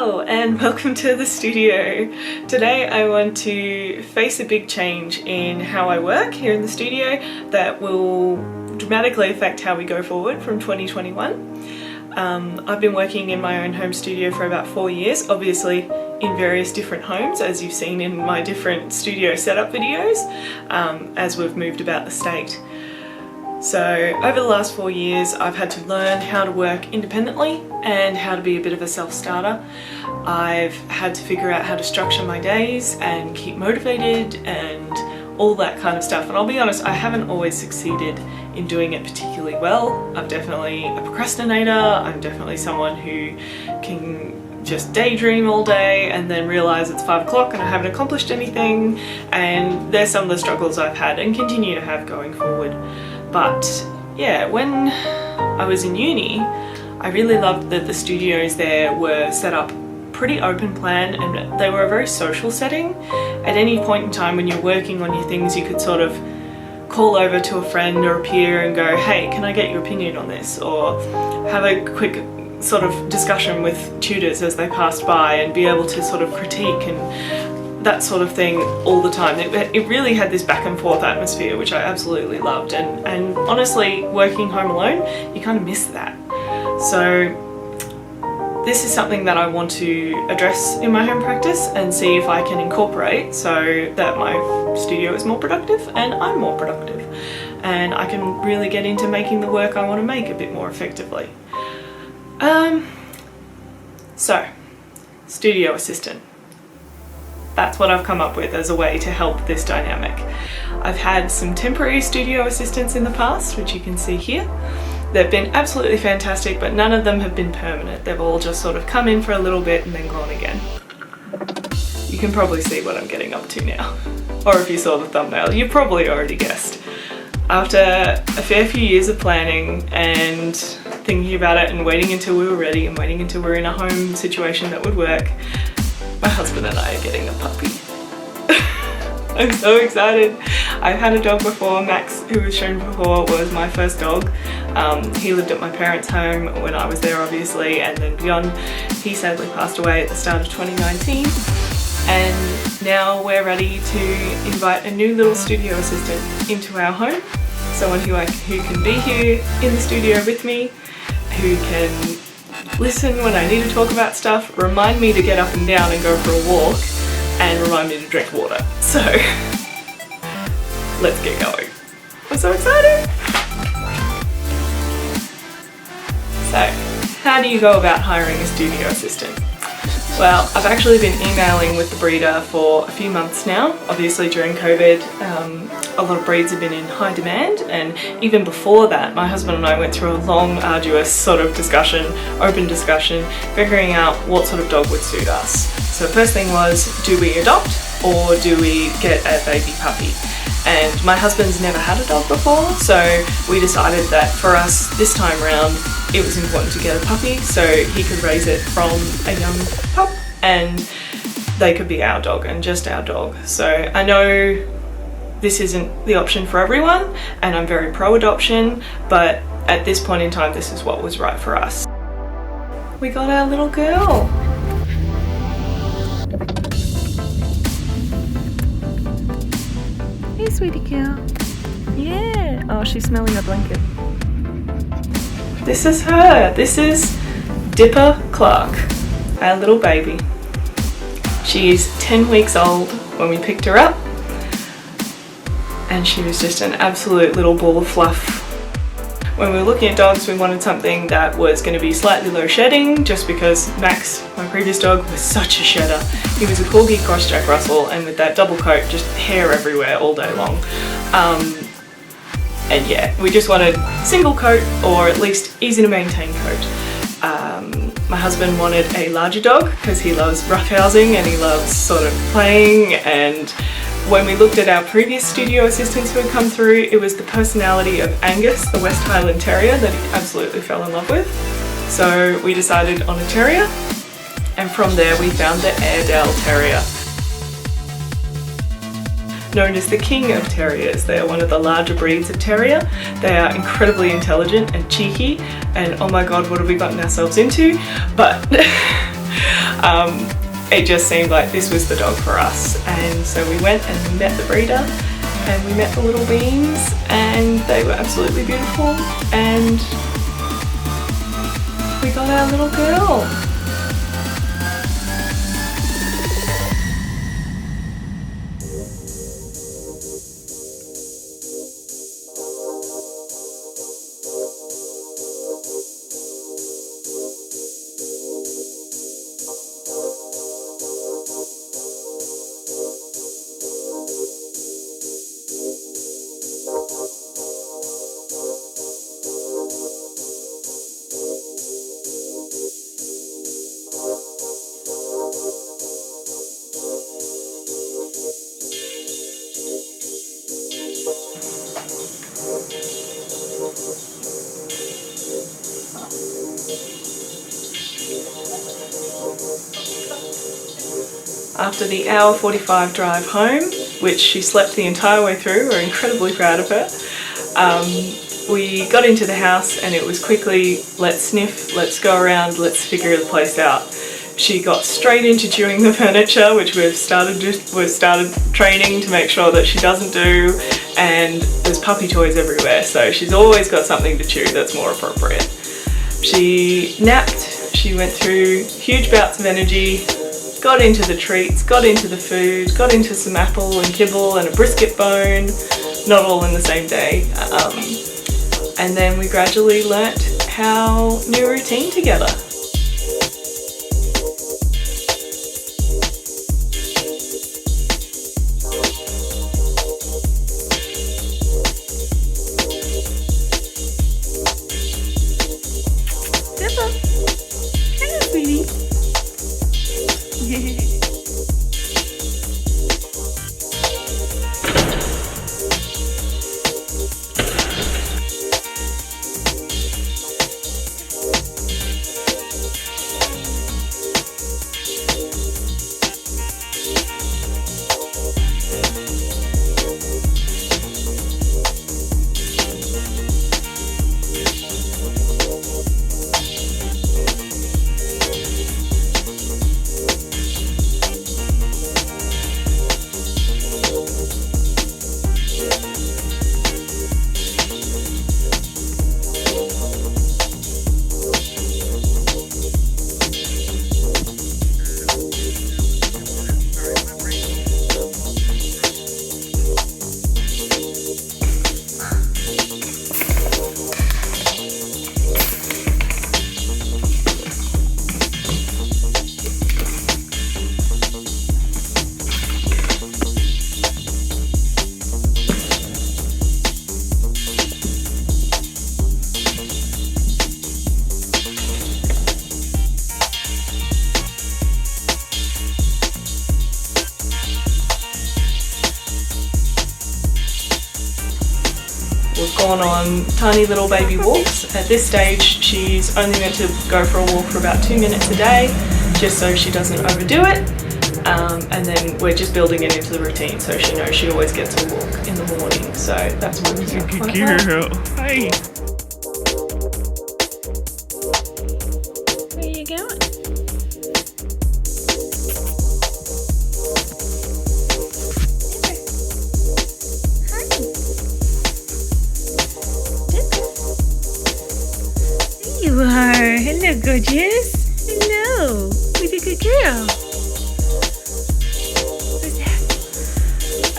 Hello and welcome to the studio. Today I want to face a big change in how I work here in the studio that will dramatically affect how we go forward from 2021. I've been working in my own home studio for about 4 years, obviously in various different homes, as you've seen in my different studio setup videos, as we've moved about the state. So over the last 4 years I've had to learn how to work independently and how to be a bit of a self-starter. I've had to figure out how to structure my days and keep motivated and all that kind of stuff, and I'll be honest, I haven't always succeeded in doing it particularly well. I'm definitely a procrastinator, I'm definitely someone who can just daydream all day and then realise it's 5 o'clock and I haven't accomplished anything, and there's some of the struggles I've had and continue to have going forward. But yeah, when I was in uni, I really loved that the studios there were set up pretty open plan and they were a very social setting. At any point in time when you're working on your things, you could sort of call over to a friend or a peer and go, hey, can I get your opinion on this? Or have a quick sort of discussion with tutors as they passed by and be able to sort of critique and that sort of thing all the time. It really had this back and forth atmosphere, which I absolutely loved, and honestly, working home alone, you kind of miss that. So this is something that I want to address in my home practice and see if I can incorporate so that my studio is more productive and I'm more productive and I can really get into making the work I want to make a bit more effectively. So, studio assistant. That's what I've come up with as a way to help this dynamic. I've had some temporary studio assistants in the past, which you can see here. They've been absolutely fantastic, but none of them have been permanent. They've all just sort of come in for a little bit and then gone again. You can probably see what I'm getting up to now. Or if you saw the thumbnail, you probably already guessed. After a fair few years of planning and thinking about it and waiting until we were ready and waiting until we were in a home situation that would work, my husband and I are getting a puppy. I'm so excited. I've had a dog before. Max, who was shown before, was my first dog. He lived at my parents' home when I was there, obviously, and then beyond. He sadly passed away at the start of 2019. And now we're ready to invite a new little studio assistant into our home. Someone who can be here in the studio with me, who can listen when I need to talk about stuff, remind me to get up and down and go for a walk, and remind me to drink water. So, let's get going. I'm so excited! So, how do you go about hiring a studio assistant? Well, I've actually been emailing with the breeder for a few months now. Obviously during COVID, a lot of breeds have been in high demand, and even before that, my husband and I went through a long, arduous sort of discussion, open discussion, figuring out what sort of dog would suit us. So the first thing was, do we adopt or do we get a baby puppy? And my husband's never had a dog before, so we decided that for us this time round it was important to get a puppy so he could raise it from a young pup and they could be our dog and just our dog. So I know this isn't the option for everyone and I'm very pro-adoption, but at this point in time this is what was right for us. We got our little girl. Hey, sweetie girl. Yeah. Oh, she's smelling a blanket. This is her. This is Dipper Clark, our little baby. She's 10 weeks old when we picked her up, and she was just an absolute little ball of fluff. When we were looking at dogs, we wanted something that was going to be slightly low shedding, just because Max, my previous dog, was such a shedder. He was a Corgi cross Jack Russell, and with that double coat, just hair everywhere all day long. And yeah, we just wanted single coat, or at least easy to maintain coat. My husband wanted a larger dog because he loves roughhousing and he loves sort of playing, and when we looked at our previous studio assistants who had come through, it was the personality of Angus, the West Highland Terrier, that he absolutely fell in love with. So we decided on a terrier, and from there we found the Airedale Terrier. Known as the king of terriers, they are one of the larger breeds of terrier. They are incredibly intelligent and cheeky, and oh my god, what have we gotten ourselves into? But It just seemed like this was the dog for us, and so we went and we met the breeder and we met the little beings, and they were absolutely beautiful, and we got our little girl. After the hour 45 drive home, which she slept the entire way through, we're incredibly proud of her, we got into the house and it was quickly, let's sniff, let's go around, let's figure the place out. She got straight into chewing the furniture, which we've started training to make sure that she doesn't do, and there's puppy toys everywhere, so she's always got something to chew that's more appropriate. She napped, she went through huge bouts of energy, got into the treats, got into the food, got into some apple and kibble and a brisket bone, not all in the same day. And then we gradually learnt our new routine together. We've gone on tiny little baby walks. At this stage, she's only meant to go for a walk for about 2 minutes a day, just so she doesn't overdo it. And then we're just building it into the routine, so she knows she always gets a walk in the morning. So that's working out quite well. Hi. Where are you going? You are. Hello, gorgeous. Hello. Who's a good girl? Who's that?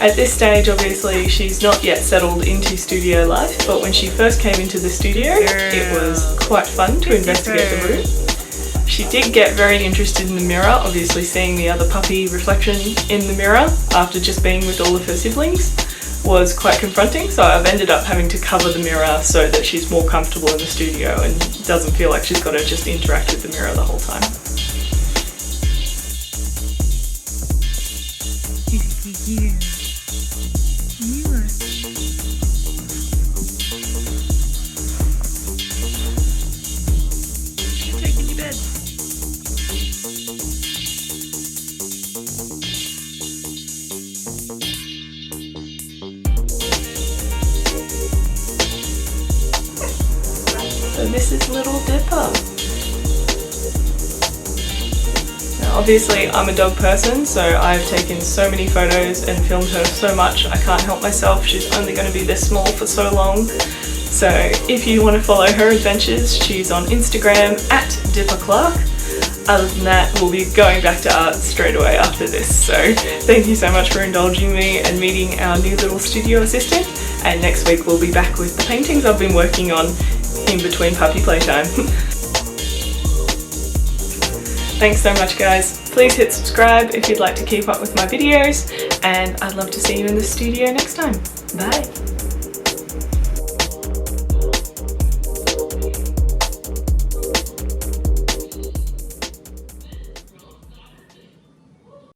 At this stage, obviously, she's not yet settled into studio life, but when she first came into the studio, it was quite fun to investigate the room. She did get very interested in the mirror, obviously seeing the other puppy reflection in the mirror after just being with all of her siblings was quite confronting, so I've ended up having to cover the mirror so that she's more comfortable in the studio and doesn't feel like she's got to just interact with the mirror the whole time. Taking you bed. So this is Little Dipper. Obviously I'm a dog person, so I've taken so many photos and filmed her so much I can't help myself. She's only going to be this small for so long. So if you want to follow her adventures, she's on Instagram at @DipperClark. Other than that, we'll be going back to art straight away after this. So thank you so much for indulging me and meeting our new little studio assistant. And next week we'll be back with the paintings I've been working on in between puppy playtime. Thanks so much guys. Please hit subscribe if you'd like to keep up with my videos, and I'd love to see you in the studio next time. Bye.